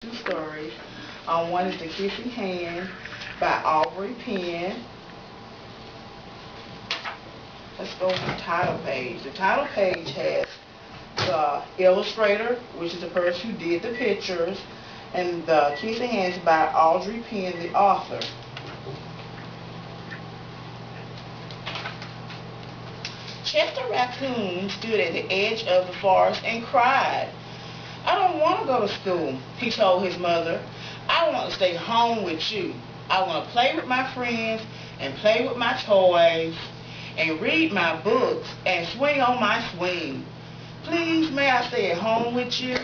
Two stories. One is The Kissing Hand by Aubrey Penn. Let's go to the title page. The title page has the illustrator, which is the person who did the pictures, and The Kissing Hand is by Aubrey Penn, the author. Chester Raccoon stood at the edge of the forest and cried. "I don't want to go to school," he told his mother. "I want to stay home with you. I want to play with my friends and play with my toys and read my books and swing on my swing. Please, may I stay at home with you?"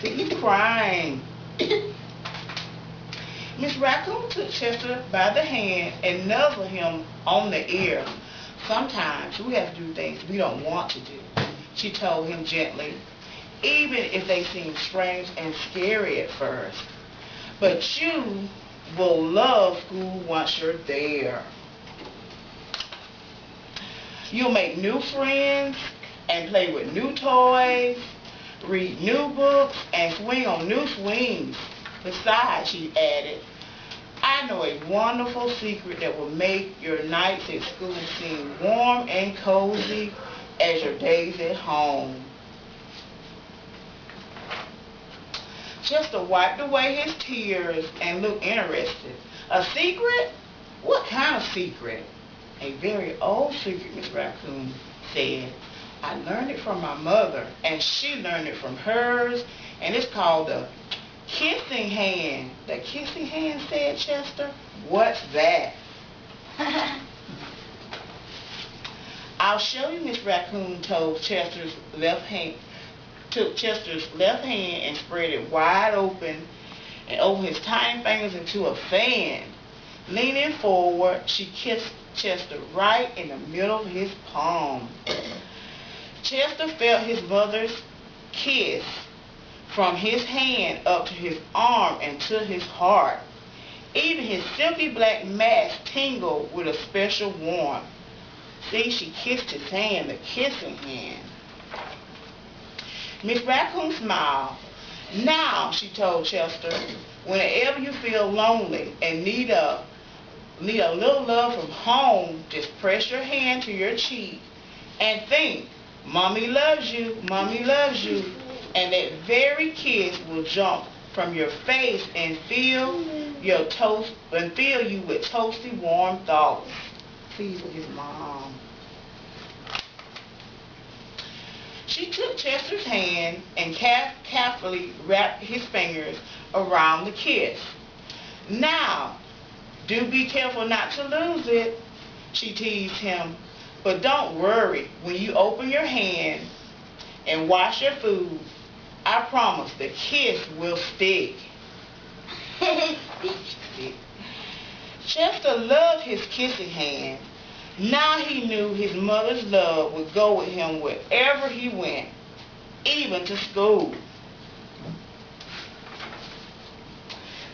See, he's crying. Miss Raccoon took Chester by the hand and nuzzled him on the ear. "Sometimes we have to do things we don't want to do," she told him gently, "even if they seem strange and scary at first. But you will love school once you're there. You'll make new friends and play with new toys, read new books, and swing on new swings. Besides," she added, "I know a wonderful secret that will make your nights at school seem warm and cozy as your days at home." Chester wiped away his tears and looked interested. "A secret? What kind of secret?" "A very old secret," Miss Raccoon said. "I learned it from my mother, and she learned it from hers, and it's called the Kissing Hand." "The Kissing Hand?" said Chester. "What's that?" "I'll show you," Miss Raccoon told Chester's left hand. Took Chester's left hand and spread it wide open and opened his tiny fingers into a fan. Leaning forward, she kissed Chester right in the middle of his palm. Chester felt his mother's kiss from his hand up to his arm and to his heart. Even his simply black mask tingled with a special warmth. See, she kissed his hand, the kissing hand. Miss Raccoon smiled. "Now," she told Chester, "whenever you feel lonely and need a little love from home, just press your hand to your cheek and think, 'Mommy loves you, Mommy loves you,' and that very kiss will jump from your face and fill you with toasty warm thoughts." Please, with his mom. She took Chester's hand and carefully wrapped his fingers around the kiss. "Now, do be careful not to lose it," she teased him. "But don't worry, when you open your hand and wash your food, I promise the kiss will stick." Chester loved his kissing hand. Now he knew his mother's love would go with him wherever he went, even to school.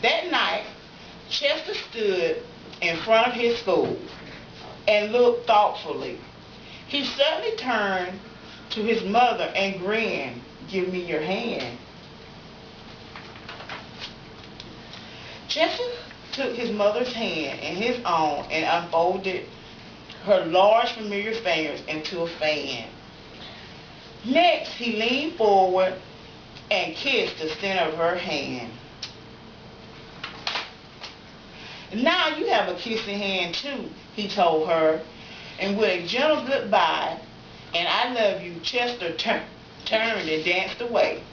That night, Chester stood in front of his school and looked thoughtfully. He suddenly turned to his mother and grinned. "Give me your hand." Chester took his mother's hand in his own and unfolded her large familiar fingers into a fan. Next, he leaned forward and kissed the center of her hand. "Now you have a kissing hand too," he told her, and with a gentle goodbye and "I love you," Chester turned and danced away.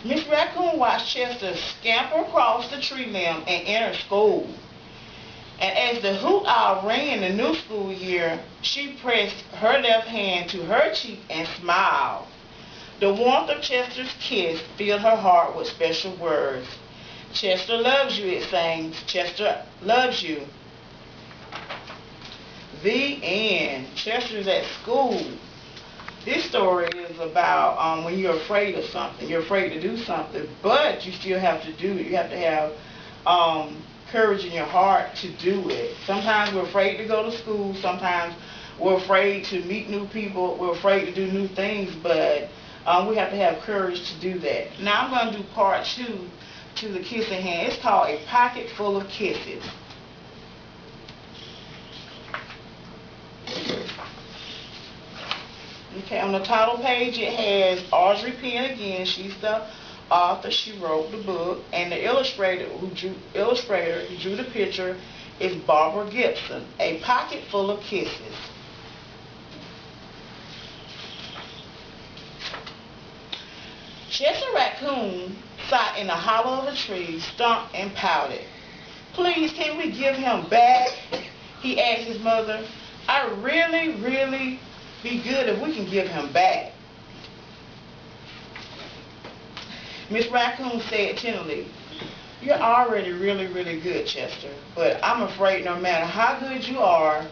Miss Raccoon watched Chester scamper across the tree limb and enter school. And as the hoot owl rang in the new school year, she pressed her left hand to her cheek and smiled. The warmth of Chester's kiss filled her heart with special words. "Chester loves you," it sang. "Chester loves you." The end. Chester's at school. This story is about when you're afraid of something. You're afraid to do something, but you still have to do it. You have to have courage in your heart to do it. Sometimes we're afraid to go to school. Sometimes We're afraid to meet new people. We're afraid to do new things, but we have to have courage to do that. Now I'm going to do part 2 to the kissing hand. It's called A Pocket Full of Kisses. Okay, on the title page it has Audrey Penn again. She's the author. She wrote the book, and the illustrator who drew the picture is Barbara Gibson. A Pocket Full of Kisses. Chester Raccoon sat in the hollow of a tree, stumped and pouted. "Please, can we give him back?" he asked his mother. "I'd really be good if we can give him back." Miss Raccoon said tenderly, "You're already really good, Chester, but I'm afraid no matter how good you are,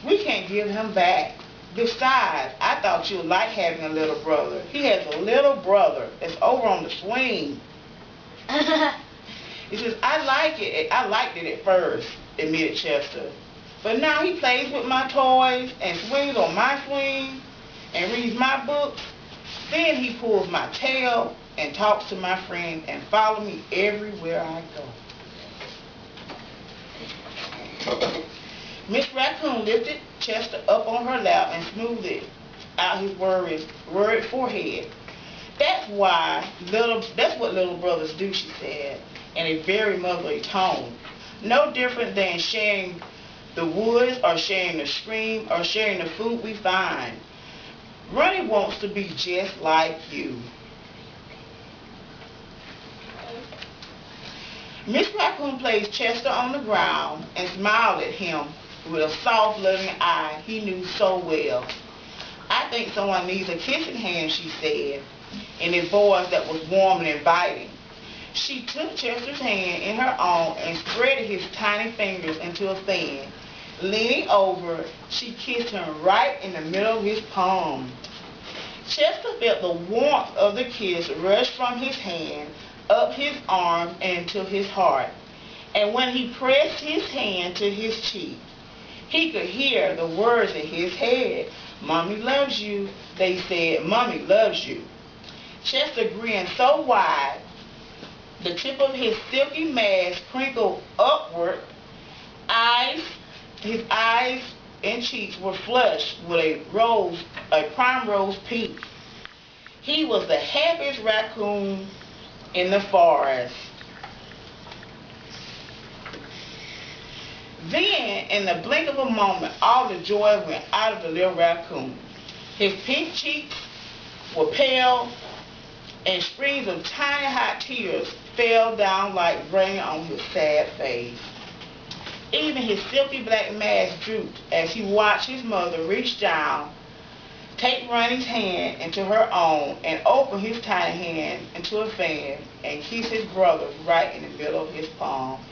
we can't give him back. Besides, I thought you'd like having a little brother. He has a little brother that's over on the swing." He says, I liked it at first," admitted Chester. "But now he plays with my toys and swings on my swing and reads my books. Then he pulls my tail and talks to my friend and follows me everywhere I go." Miss Raccoon lifted Chester up on her lap and smoothed out his worried forehead. That's what little brothers do," she said, in a very motherly tone. "No different than sharing the woods or sharing the stream or sharing the food we find. Ronnie wants to be just like you." Miss Raccoon placed Chester on the ground and smiled at him with a soft, loving eye he knew so well. "I think someone needs a kissing hand," she said, in a voice that was warm and inviting. She took Chester's hand in her own and spread his tiny fingers into a fan. Leaning over, she kissed him right in the middle of his palm. Chester felt the warmth of the kiss rush from his hand, up his arm, and into his heart. And when he pressed his hand to his cheek, he could hear the words in his head. "Mommy loves you," they said. "Mommy loves you." Chester grinned so wide, the tip of his silky mask crinkled upward. His eyes and cheeks were flushed with a prime rose pink. He was the happiest raccoon in the forest. Then, in the blink of a moment, all the joy went out of the little raccoon. His pink cheeks were pale, and streams of tiny hot tears fell down like rain on his sad face. Even his silky black mask drooped as he watched his mother reach down, take Ronnie's hand into her own, and open his tiny hand into a fan and kiss his brother right in the middle of his palm.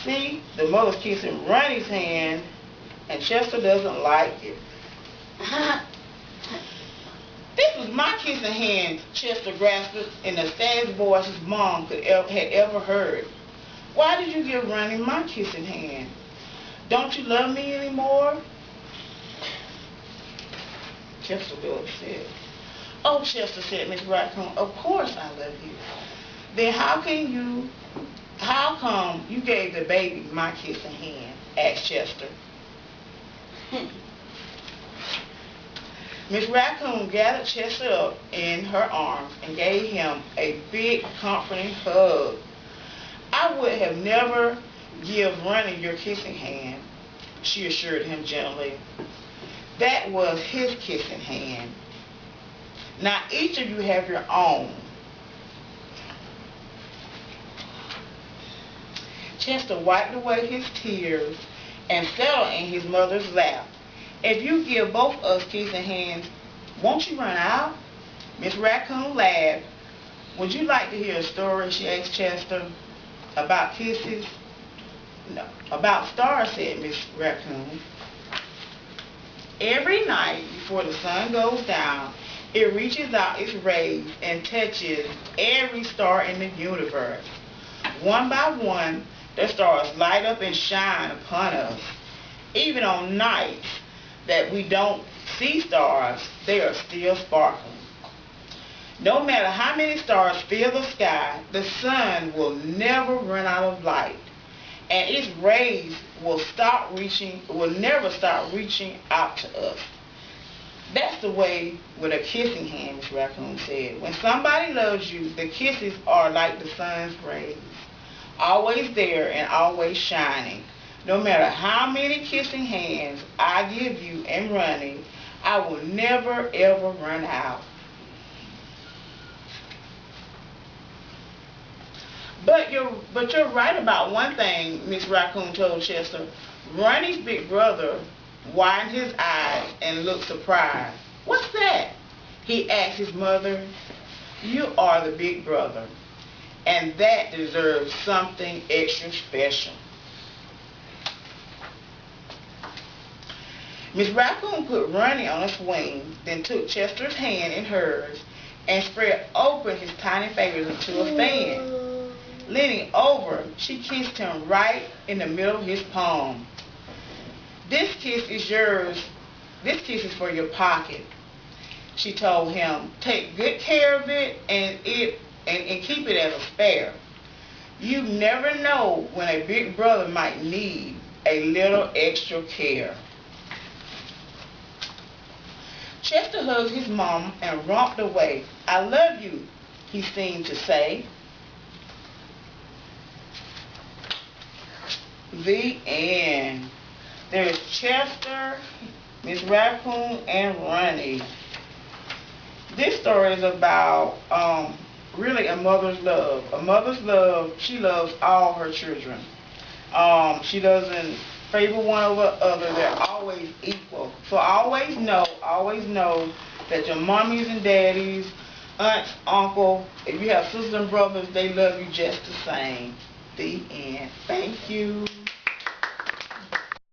See, the mother's kissing Ronnie's hand, and Chester doesn't like it. "This was my kissing hand," Chester grasped in the saddest voice his mom had ever heard. "Why did you give Ronnie my kissing hand? Don't you love me anymore?" Chester was upset. "Oh, Chester," said Miss Raccoon, "of course I love you. Then how come you gave the baby my kissing hand?" asked Chester. Miss Raccoon gathered Chester up in her arms and gave him a big, comforting hug. "I would have never give Ronnie your kissing hand," she assured him gently. "That was his kissing hand. Now each of you have your own." Chester wiped away his tears and settled in his mother's lap. "If you give both us kissing hands, won't you run out?" Miss Raccoon laughed. "Would you like to hear a story?" she asked Chester. "About kisses?" "No, about stars," said Miss Raccoon. "Every night before the sun goes down, it reaches out its rays and touches every star in the universe. One by one, the stars light up and shine upon us. Even on nights that we don't see stars, they are still sparkling. No matter how many stars fill the sky, the sun will never run out of light, and its rays will never stop reaching out to us. That's the way with a kissing hand, Miss Raccoon said. When somebody loves you, the kisses are like the sun's rays, always there and always shining. No matter how many kissing hands I give you and running, I will never ever run out. But you're right about one thing, Miss Raccoon told Chester. Ronnie's big brother widened his eyes and looked surprised. "What's that?" he asked his mother. "You are the big brother, and that deserves something extra special." Miss Raccoon put Ronnie on a swing, then took Chester's hand in hers and spread open his tiny fingers into a fan. Leaning over, she kissed him right in the middle of his palm. This kiss is yours. This kiss is for your pocket," she told him. "Take good care of it and keep it as a spare. You never know when a big brother might need a little extra care." Chester hugged his mom and romped away. "I love you," he seemed to say. The end. There's Chester, Miss Raccoon, and Ronnie. This story is about really a mother's love. A mother's love, she loves all her children. She doesn't favor one over the other. They're always equal. So always know that your mommies and daddies, aunts, uncle, if you have sisters and brothers, they love you just the same. The end. Thank you.